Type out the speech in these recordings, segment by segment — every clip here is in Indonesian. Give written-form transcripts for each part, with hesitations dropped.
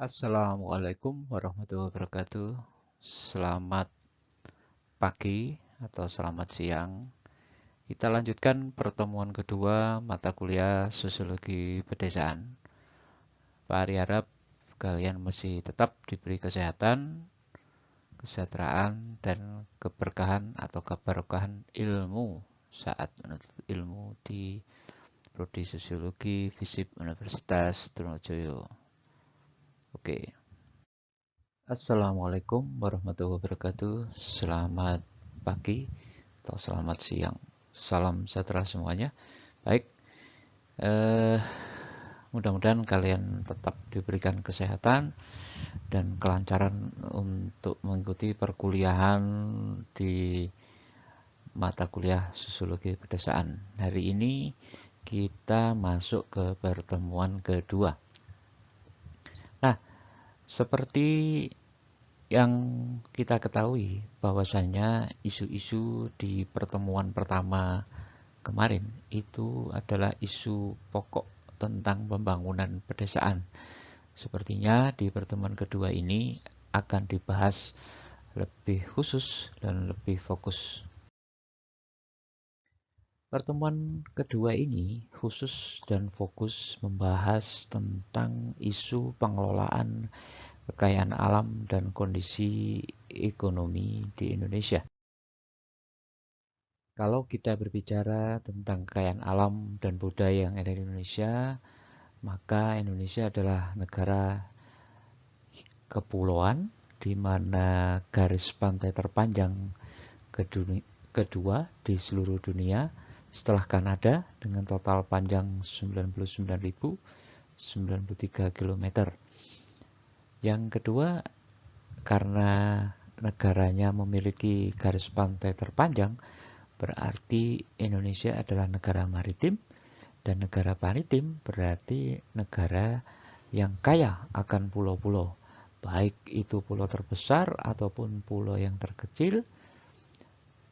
Assalamualaikum warahmatullahi wabarakatuh. Selamat pagi atau selamat siang. Kita lanjutkan pertemuan kedua mata kuliah Sosiologi Pedesaan. Pak Ari harap kalian masih tetap diberi kesehatan, kesejahteraan, dan keberkahan atau keberkahan ilmu saat menuntut ilmu di Prodi Sosiologi FISIP Universitas Trunojoyo. Oke. Assalamualaikum warahmatullahi wabarakatuh. Selamat pagi atau selamat siang. Salam sejahtera semuanya. Baik, eh, mudah-mudahan kalian tetap diberikan kesehatan dan kelancaran untuk mengikuti perkuliahan di mata kuliah Sosiologi Pedesaan. Hari ini kita masuk ke pertemuan kedua. Nah, seperti yang kita ketahui bahwasannya isu-isu di pertemuan pertama kemarin itu adalah isu pokok tentang pembangunan pedesaan. Sepertinya di pertemuan kedua ini akan dibahas lebih khusus dan lebih fokus. Pertemuan kedua ini khusus dan fokus membahas tentang isu pengelolaan kekayaan alam dan kondisi ekonomi di Indonesia. Kalau kita berbicara tentang kekayaan alam dan budaya yang ada di Indonesia, maka Indonesia adalah negara kepulauan di mana garis pantai terpanjang kedua di seluruh dunia setelah Kanada dengan total panjang 99.093 km. Yang kedua, karena negaranya memiliki garis pantai terpanjang, berarti Indonesia adalah negara maritim, dan negara maritim berarti negara yang kaya akan pulau-pulau, baik itu pulau terbesar ataupun pulau yang terkecil,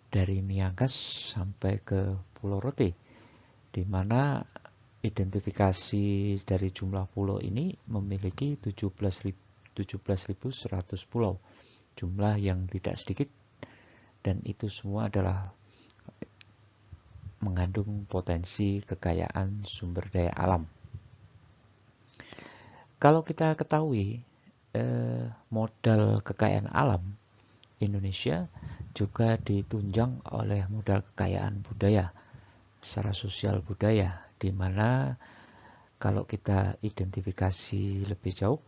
dari Miangas sampai ke Pulau Rote, di mana identifikasi dari jumlah pulau ini memiliki 17.100 pulau, jumlah yang tidak sedikit, dan itu semua adalah mengandung potensi kekayaan sumber daya alam. Kalau kita ketahui modal kekayaan alam Indonesia juga ditunjang oleh modal kekayaan budaya secara sosial budaya, di mana kalau kita identifikasi lebih jauh,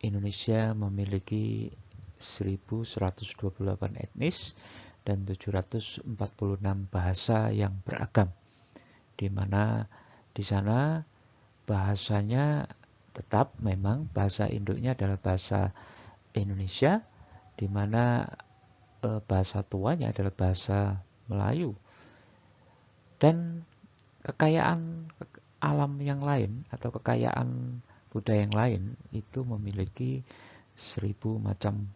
Indonesia memiliki 1.128 etnis dan 746 bahasa yang beragam, di mana di sana bahasanya tetap memang bahasa induknya adalah bahasa Indonesia, di mana bahasa tuanya adalah bahasa Melayu. Dan kekayaan alam yang lain atau kekayaan budaya yang lain itu memiliki 1.000 macam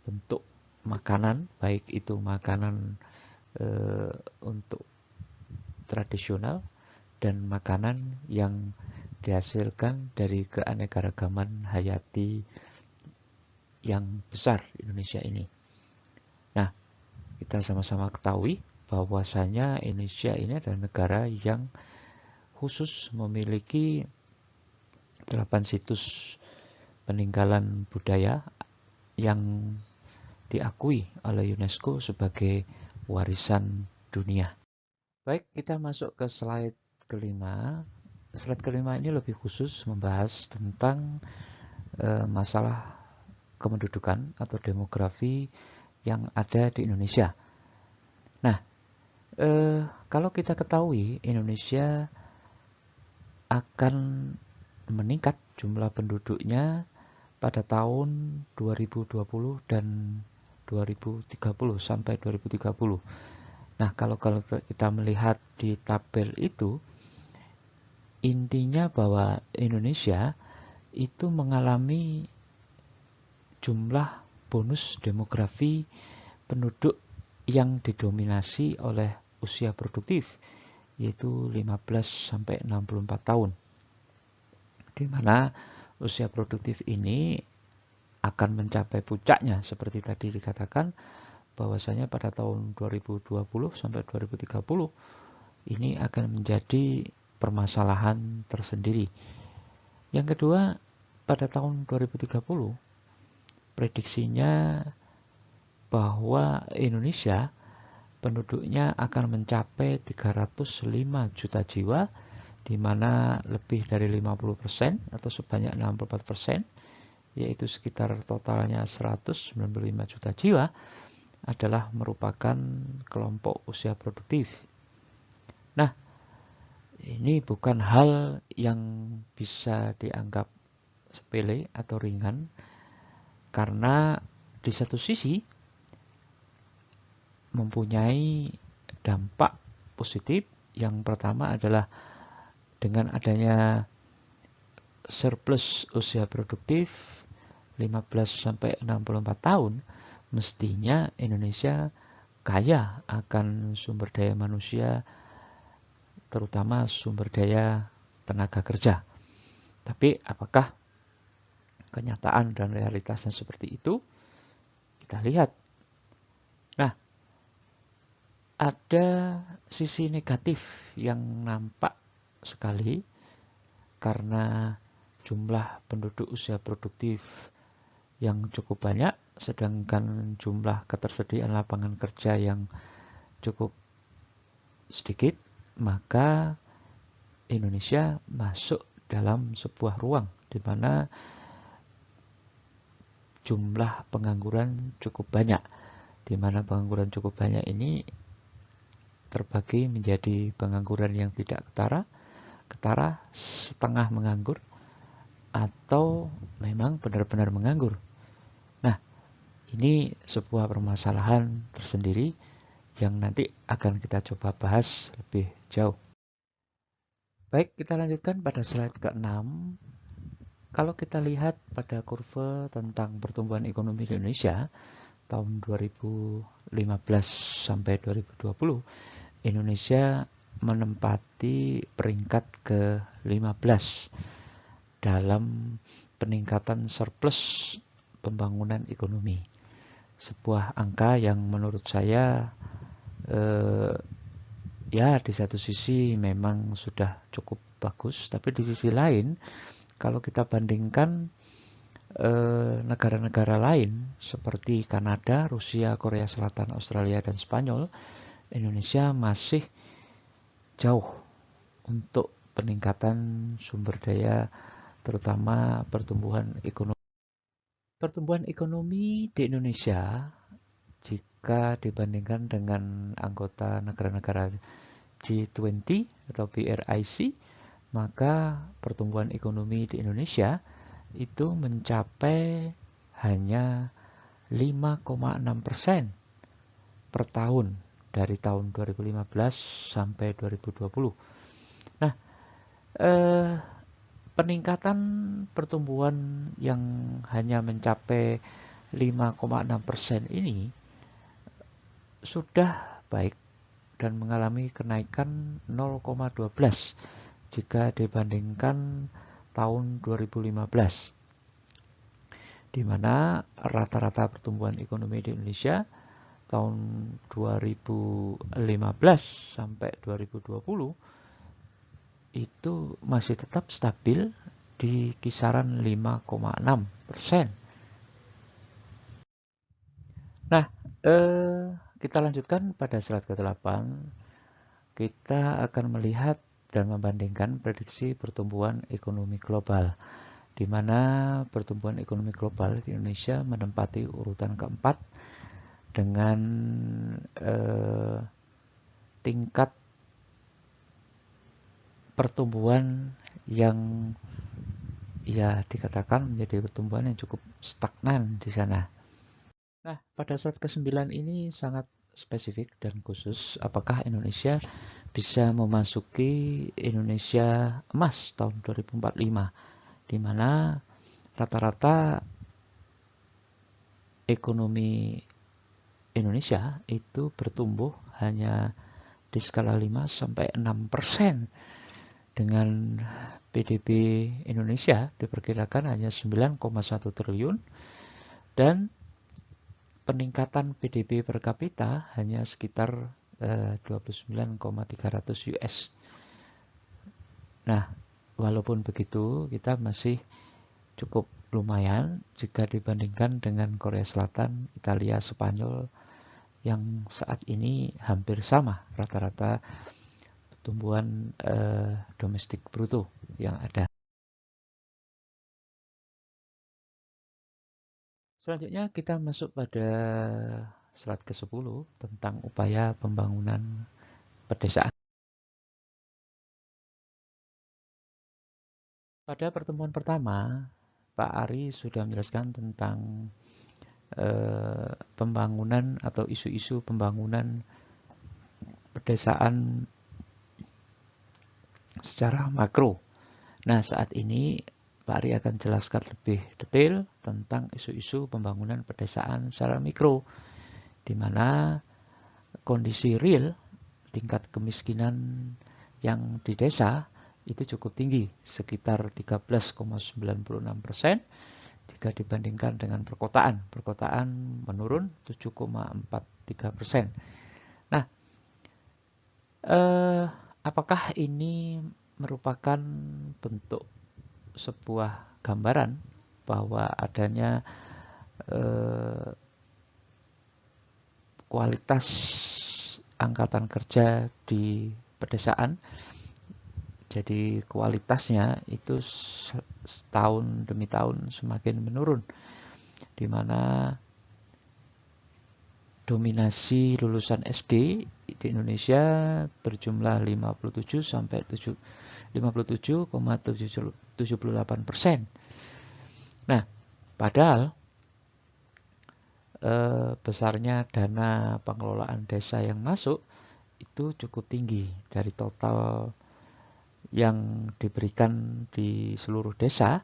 bentuk makanan, baik itu makanan untuk tradisional dan makanan yang dihasilkan dari keanekaragaman hayati yang besar Indonesia ini. Nah, kita sama-sama ketahui bahwasanya Indonesia ini adalah negara yang khusus memiliki 8 situs peninggalan budaya yang diakui oleh UNESCO sebagai warisan dunia. Baik, kita masuk ke slide kelima. Slide kelima ini lebih khusus membahas tentang masalah kependudukan atau demografi yang ada di Indonesia. Nah, kalau kita ketahui Indonesia akan meningkat jumlah penduduknya pada tahun 2020 dan 2030 sampai 2030. Nah, kalau kita melihat di tabel itu, intinya bahwa Indonesia itu mengalami jumlah bonus demografi penduduk yang didominasi oleh usia produktif, yaitu 15 sampai 64 tahun. Di mana usia produktif ini akan mencapai puncaknya seperti tadi dikatakan bahwasanya pada tahun 2020 sampai 2030 ini akan menjadi permasalahan tersendiri. Yang kedua, pada tahun 2030 prediksinya bahwa Indonesia penduduknya akan mencapai 305 juta jiwa, di mana lebih dari 50% atau sebanyak 64%, yaitu sekitar totalnya 195 juta jiwa, adalah merupakan kelompok usia produktif. Nah, ini bukan hal yang bisa dianggap sepele atau ringan, karena di satu sisi mempunyai dampak positif. Yang pertama adalah dengan adanya surplus usia produktif 15 sampai 64 tahun, mestinya Indonesia kaya akan sumber daya manusia, terutama sumber daya tenaga kerja. Tapi apakah kenyataan dan realitasnya seperti itu? Kita lihat. Nah, ada sisi negatif yang nampak sekali karena jumlah penduduk usia produktif yang cukup banyak, sedangkan jumlah ketersediaan lapangan kerja yang cukup sedikit, maka Indonesia masuk dalam sebuah ruang di mana jumlah pengangguran cukup banyak, di mana pengangguran cukup banyak ini terbagi menjadi pengangguran yang tidak ketara, setengah menganggur, atau memang benar-benar menganggur. Nah, ini sebuah permasalahan tersendiri yang nanti akan kita coba bahas lebih jauh. Baik, kita lanjutkan pada slide ke-6. Kalau kita lihat pada kurva tentang pertumbuhan ekonomi di Indonesia tahun 2015 sampai 2020, Indonesia menempati peringkat ke-15 dalam peningkatan surplus pembangunan ekonomi. Sebuah angka yang menurut saya ya di satu sisi memang sudah cukup bagus, tapi di sisi lain kalau kita bandingkan negara-negara lain seperti Kanada, Rusia, Korea Selatan, Australia, dan Spanyol, Indonesia masih jauh untuk peningkatan sumber daya, terutama pertumbuhan ekonomi. Pertumbuhan ekonomi di Indonesia jika dibandingkan dengan anggota negara-negara G20 atau BRIC, maka pertumbuhan ekonomi di Indonesia itu mencapai hanya 5,6% per tahun dari tahun 2015 sampai 2020. Nah, peningkatan pertumbuhan yang hanya mencapai 5,6% ini sudah baik dan mengalami kenaikan 0,12 jika dibandingkan tahun 2015, di mana rata-rata pertumbuhan ekonomi di Indonesia tahun 2015 sampai 2020 itu masih tetap stabil di kisaran 5,6%. Nah, kita lanjutkan pada slide ke-8. Kita akan melihat dan membandingkan prediksi pertumbuhan ekonomi global, di mana pertumbuhan ekonomi global di Indonesia menempati urutan keempat dengan tingkat pertumbuhan yang ya dikatakan menjadi pertumbuhan yang cukup stagnan di sana. Nah, pada slide ke-9 ini sangat spesifik dan khusus, apakah Indonesia bisa memasuki Indonesia emas tahun 2045, di mana rata-rata ekonomi Indonesia itu bertumbuh hanya di skala 5-6% dengan PDB Indonesia diperkirakan hanya 9,1 triliun dan peningkatan PDB per kapita hanya sekitar 29,300 US. Nah, walaupun begitu kita masih cukup lumayan jika dibandingkan dengan Korea Selatan, Italia, Spanyol yang saat ini hampir sama rata-rata pertumbuhan domestik bruto yang ada. Selanjutnya kita masuk pada slide ke-10 tentang upaya pembangunan pedesaan. Pada pertemuan pertama, Pak Ari sudah menjelaskan tentang pembangunan atau isu-isu pembangunan pedesaan secara makro. Nah, saat ini Pak Ari akan jelaskan lebih detail tentang isu-isu pembangunan pedesaan secara mikro, di mana kondisi real tingkat kemiskinan yang di desa itu cukup tinggi, sekitar 13,96% jika dibandingkan dengan perkotaan. Perkotaan menurun 7,43%. Nah, apakah ini merupakan bentuk sebuah gambaran bahwa adanya kualitas angkatan kerja di pedesaan? Jadi kualitasnya itu tahun demi tahun semakin menurun, di mana dominasi lulusan SD di Indonesia berjumlah 57 sampai 57,78%. Nah, padahal besarnya dana pengelolaan desa yang masuk itu cukup tinggi dari total yang diberikan di seluruh desa,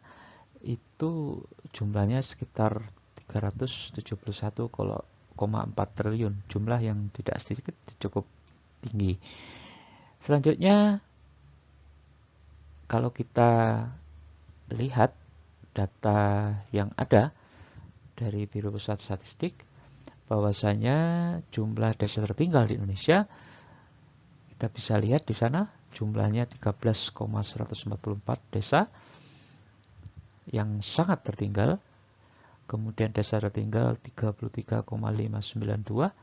itu jumlahnya sekitar 371,4 triliun, jumlah yang tidak sedikit, cukup tinggi. Selanjutnya, kalau kita lihat data yang ada dari Biro Pusat Statistik, bahwasanya jumlah desa tertinggal di Indonesia, kita bisa lihat di sana jumlahnya 13,144 desa yang sangat tertinggal. Kemudian desa tertinggal 33,592,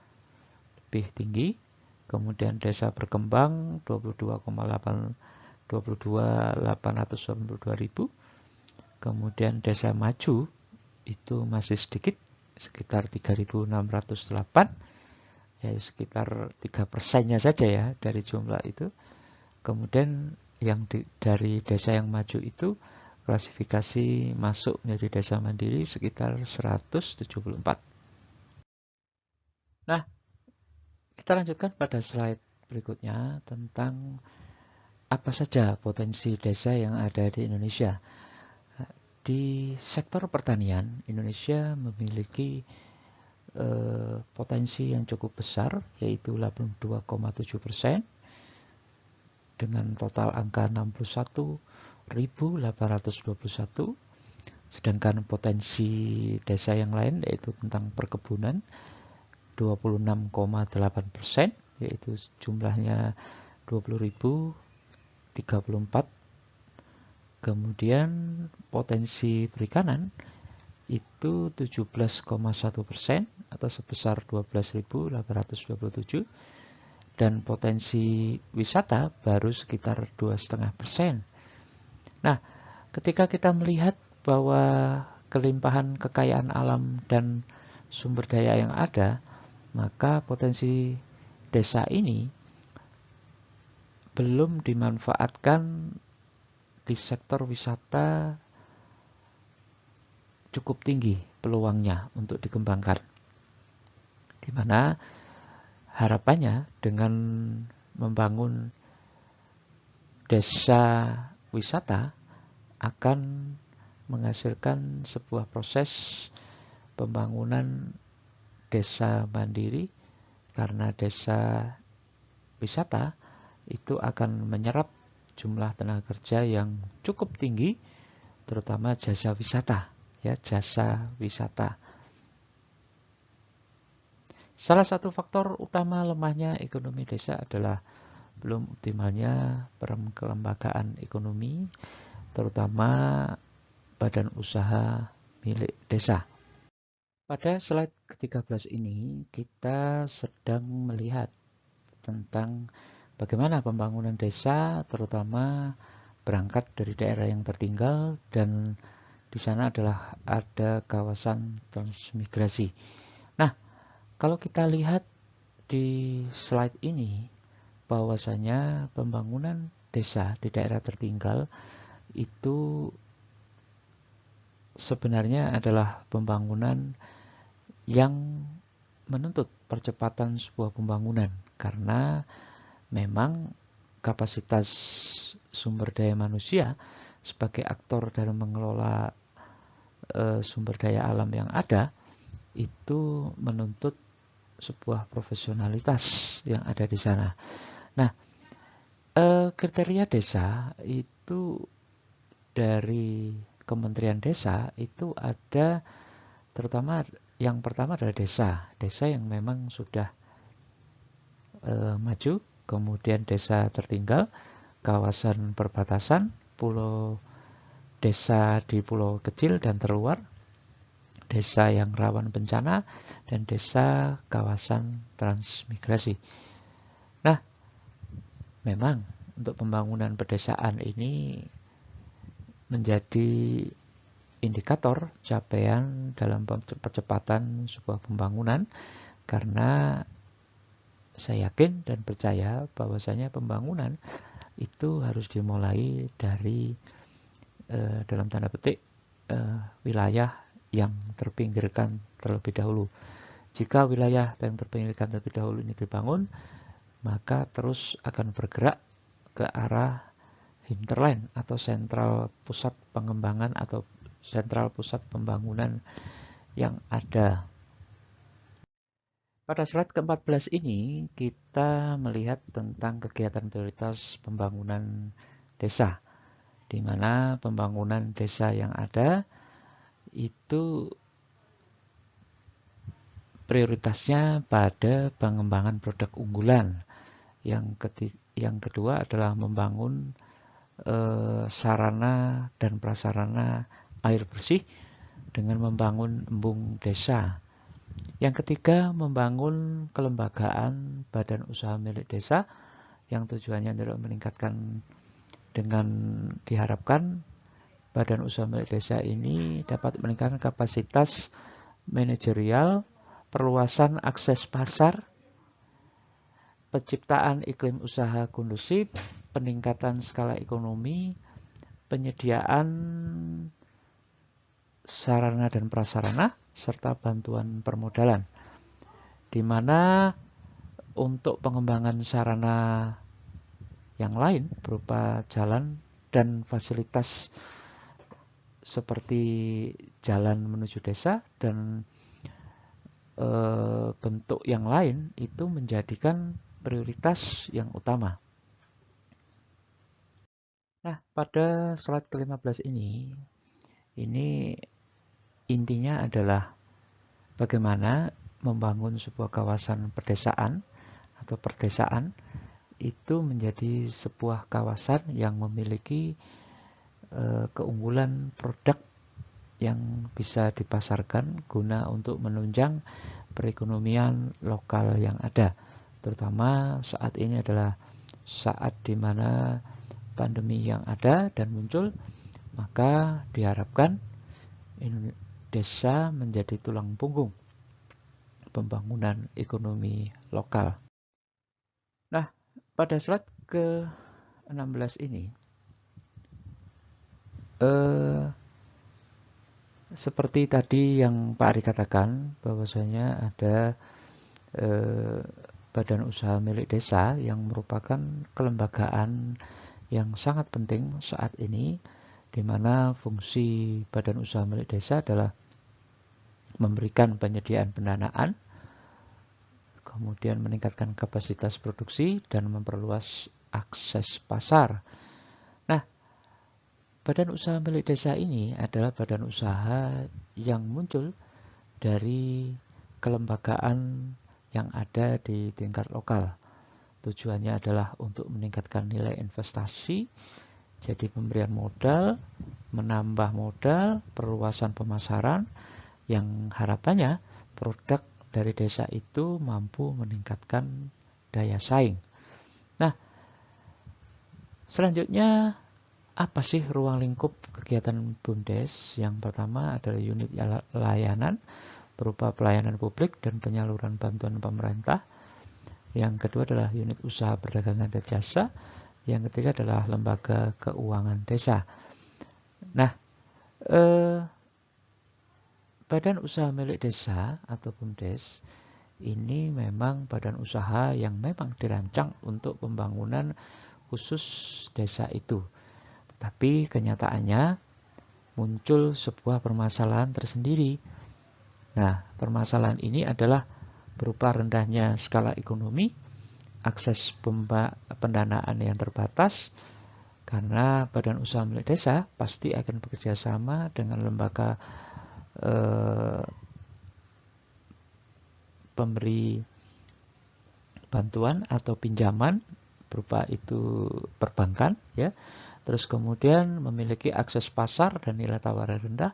lebih tinggi. Kemudian desa berkembang 22,882 ribu. Kemudian desa maju itu masih sedikit, sekitar 3.608, ya sekitar 3%-nya saja ya dari jumlah itu. Kemudian yang dari desa yang maju itu klasifikasi masuk menjadi desa mandiri sekitar 174. Nah, kita lanjutkan pada slide berikutnya tentang apa saja potensi desa yang ada di Indonesia. Di sektor pertanian, Indonesia memiliki potensi yang cukup besar, yaitu 82,7%, dengan total angka 61.821. Sedangkan potensi desa yang lain yaitu tentang perkebunan 26,8%, yaitu jumlahnya 20.034. Kemudian potensi perikanan itu 17,1% atau sebesar 12.827, dan potensi wisata baru sekitar 2,5%. Nah, ketika kita melihat bahwa kelimpahan kekayaan alam dan sumber daya yang ada, maka potensi desa ini belum dimanfaatkan di sektor wisata cukup tinggi peluangnya untuk dikembangkan. Di mana harapannya dengan membangun desa wisata akan menghasilkan sebuah proses pembangunan desa mandiri, karena desa wisata itu akan menyerap jumlah tenaga kerja yang cukup tinggi, terutama jasa wisata, ya, jasa wisata. Salah satu faktor utama lemahnya ekonomi desa adalah belum optimalnya peran kelembagaan ekonomi, terutama badan usaha milik desa. Pada slide ke-13 ini, kita sedang melihat tentang bagaimana pembangunan desa, terutama berangkat dari daerah yang tertinggal, dan di sana adalah ada kawasan transmigrasi. Nah, kalau kita lihat di slide ini, bahwasanya pembangunan desa di daerah tertinggal itu sebenarnya adalah pembangunan yang menuntut percepatan sebuah pembangunan, karena memang kapasitas sumber daya manusia sebagai aktor dalam mengelola sumber daya alam yang ada itu menuntut sebuah profesionalitas yang ada di sana. Nah, kriteria desa itu dari Kementerian Desa itu ada, terutama yang pertama adalah desa yang memang sudah maju, kemudian desa tertinggal, kawasan perbatasan, pulau, desa di pulau kecil dan terluar, desa yang rawan bencana, dan desa kawasan transmigrasi. Nah, memang untuk pembangunan pedesaan ini menjadi indikator capaian dalam percepatan sebuah pembangunan, karena saya yakin dan percaya bahwasanya pembangunan itu harus dimulai dari dalam tanda petik wilayah yang terpinggirkan terlebih dahulu. Jika wilayah yang terpinggirkan terlebih dahulu ini dibangun, maka terus akan bergerak ke arah hinterland atau sentral pusat pengembangan atau sentral pusat pembangunan yang ada. Pada slide ke-14 ini kita melihat tentang kegiatan prioritas pembangunan desa, di mana pembangunan desa yang ada itu prioritasnya pada pengembangan produk unggulan. Yang kedua adalah membangun sarana dan prasarana air bersih dengan membangun embung desa. Yang ketiga, membangun kelembagaan badan usaha milik desa yang tujuannya adalah meningkatkan, dengan diharapkan badan usaha milik desa ini dapat meningkatkan kapasitas manajerial, perluasan akses pasar, penciptaan iklim usaha kondusif, peningkatan skala ekonomi, penyediaan sarana dan prasarana, serta bantuan permodalan. Di mana untuk pengembangan sarana yang lain berupa jalan dan fasilitas seperti jalan menuju desa dan bentuk yang lain itu menjadikan prioritas yang utama. Nah, pada slide ke-15 ini intinya adalah bagaimana membangun sebuah kawasan pedesaan atau perdesaan itu menjadi sebuah kawasan yang memiliki keunggulan produk yang bisa dipasarkan guna untuk menunjang perekonomian lokal yang ada. Terutama saat ini adalah saat di mana pandemi yang ada dan muncul, maka diharapkan desa menjadi tulang punggung pembangunan ekonomi lokal. Nah, pada slide ke-16 ini seperti tadi yang Pak Ari katakan, bahwasanya ada badan usaha milik desa yang merupakan kelembagaan yang sangat penting saat ini, di mana fungsi badan usaha milik desa adalah memberikan penyediaan pendanaan, kemudian meningkatkan kapasitas produksi dan memperluas akses pasar. badan usaha milik desa ini adalah badan usaha yang muncul dari kelembagaan yang ada di tingkat lokal. Tujuannya adalah untuk meningkatkan nilai investasi, jadi pemberian modal, menambah modal, perluasan pemasaran, yang harapannya produk dari desa itu mampu meningkatkan daya saing. Nah, selanjutnya apa sih ruang lingkup kegiatan BUMDes? Yang pertama adalah unit layanan berupa pelayanan publik dan penyaluran bantuan pemerintah. Yang kedua adalah unit usaha perdagangan dan jasa. Yang ketiga adalah lembaga keuangan desa. Nah, badan usaha milik desa atau BUMDes ini memang badan usaha yang memang dirancang untuk pembangunan khusus desa itu. Tetapi kenyataannya muncul sebuah permasalahan tersendiri. Nah, permasalahan ini adalah berupa rendahnya skala ekonomi, akses pendanaan yang terbatas, karena badan usaha milik desa pasti akan bekerja sama dengan lembaga pemberi bantuan atau pinjaman berupa itu perbankan, ya. Terus kemudian memiliki akses pasar dan nilai tawar rendah,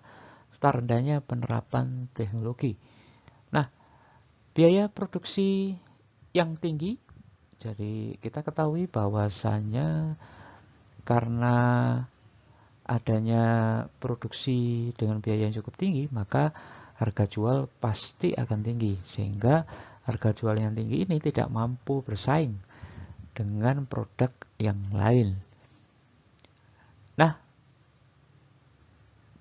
serta rendahnya penerapan teknologi. Nah, biaya produksi yang tinggi, jadi kita ketahui bahwasanya karena adanya produksi dengan biaya yang cukup tinggi, maka harga jual pasti akan tinggi, sehingga harga jual yang tinggi ini tidak mampu bersaing dengan produk yang lain. Nah,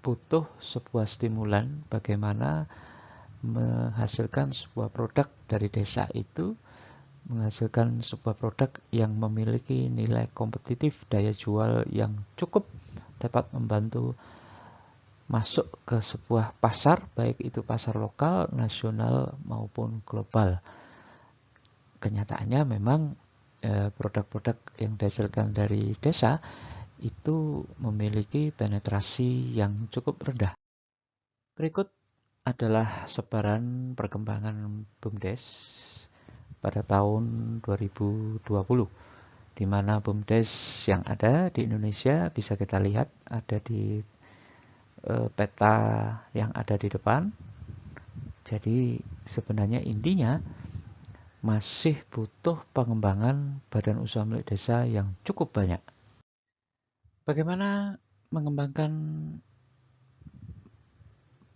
butuh sebuah stimulan bagaimana menghasilkan sebuah produk dari desa itu, menghasilkan sebuah produk yang memiliki nilai kompetitif, daya jual yang cukup, dapat membantu masuk ke sebuah pasar, baik itu pasar lokal, nasional, maupun global. Kenyataannya memang produk-produk yang dihasilkan dari desa itu memiliki penetrasi yang cukup rendah. Berikut adalah sebaran perkembangan BUMDes pada tahun 2020, di mana BUMDes yang ada di Indonesia bisa kita lihat ada di peta yang ada di depan. Jadi sebenarnya intinya masih butuh pengembangan badan usaha milik desa yang cukup banyak. Bagaimana mengembangkan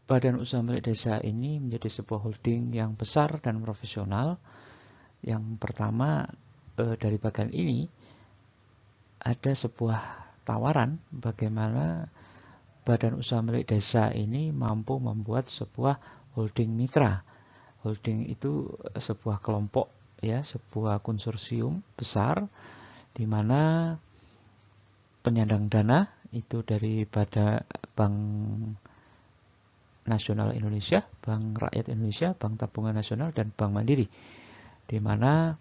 badan usaha milik desa ini menjadi sebuah holding yang besar dan profesional? Yang pertama, dari bagian ini ada sebuah tawaran bagaimana badan usaha milik desa ini mampu membuat sebuah holding mitra. Holding itu sebuah kelompok, ya, sebuah konsorsium besar di mana penyandang dana itu dari Bank Nasional Indonesia, Bank Rakyat Indonesia, Bank Tabungan Nasional, dan Bank Mandiri, di mana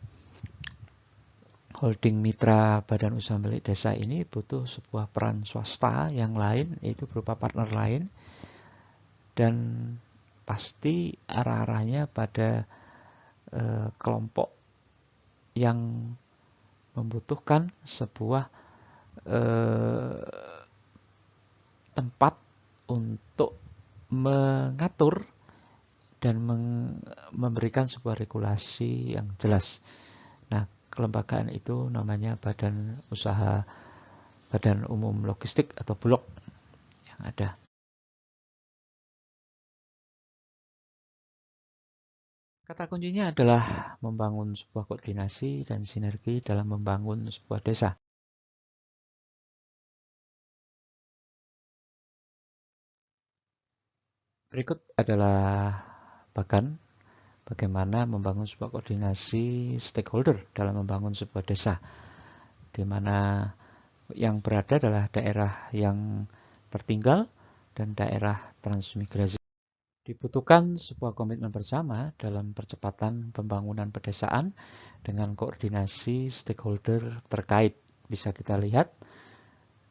holding mitra badan usaha milik desa ini butuh sebuah peran swasta yang lain, yaitu berupa partner lain, dan pasti arah-arahnya pada kelompok yang membutuhkan sebuah tempat untuk mengatur dan memberikan sebuah regulasi yang jelas. Nah, kelembagaan itu namanya Badan Umum Logistik atau Bulog yang ada. Kata kuncinya adalah membangun sebuah koordinasi dan sinergi dalam membangun sebuah desa. Berikut adalah bagaimana membangun sebuah koordinasi stakeholder dalam membangun sebuah desa, di mana yang berada adalah daerah yang tertinggal dan daerah transmigrasi. Dibutuhkan sebuah komitmen bersama dalam percepatan pembangunan pedesaan dengan koordinasi stakeholder terkait. Bisa kita lihat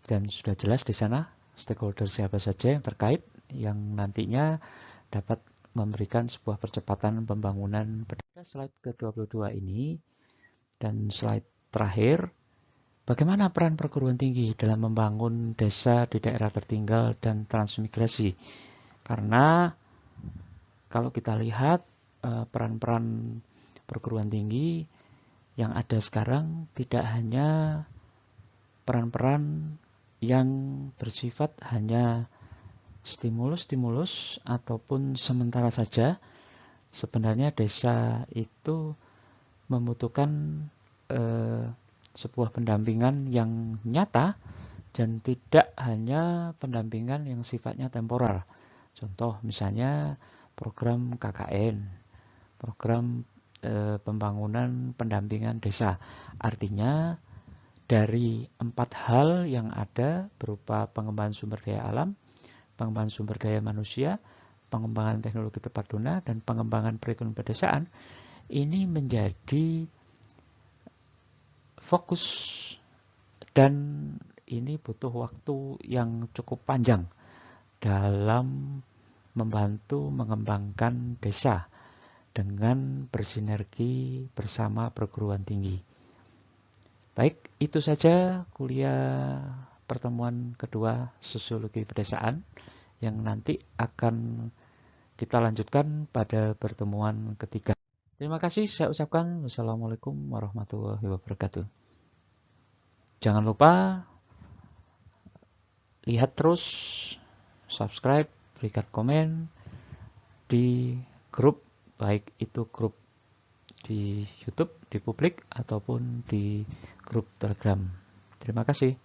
Dan sudah jelas di sana stakeholder siapa saja yang terkait yang nantinya dapat memberikan sebuah percepatan pembangunan. Pada slide ke-22 ini dan slide terakhir, bagaimana peran perguruan tinggi dalam membangun desa di daerah tertinggal dan transmigrasi? Karena kalau kita lihat peran-peran perguruan tinggi yang ada sekarang tidak hanya peran-peran yang bersifat hanya stimulus-stimulus ataupun sementara saja. Sebenarnya desa itu membutuhkan sebuah pendampingan yang nyata dan tidak hanya pendampingan yang sifatnya temporer. Contoh misalnya program KKN, program pembangunan pendampingan desa. Artinya dari 4 hal yang ada berupa pengembangan sumber daya alam, pengembangan sumber daya manusia, pengembangan teknologi tepat guna, dan pengembangan perekonomian pedesaan, ini menjadi fokus dan ini butuh waktu yang cukup panjang dalam membantu mengembangkan desa dengan bersinergi bersama perguruan tinggi. Baik, itu saja kuliah pertemuan kedua Sosiologi Pedesaan yang nanti akan kita lanjutkan pada pertemuan ketiga. Terima kasih, saya ucapkan wassalamualaikum warahmatullahi wabarakatuh. Jangan lupa lihat terus, subscribe, berikan komen di grup, baik itu grup di YouTube, di publik, ataupun di grup Telegram. Terima kasih.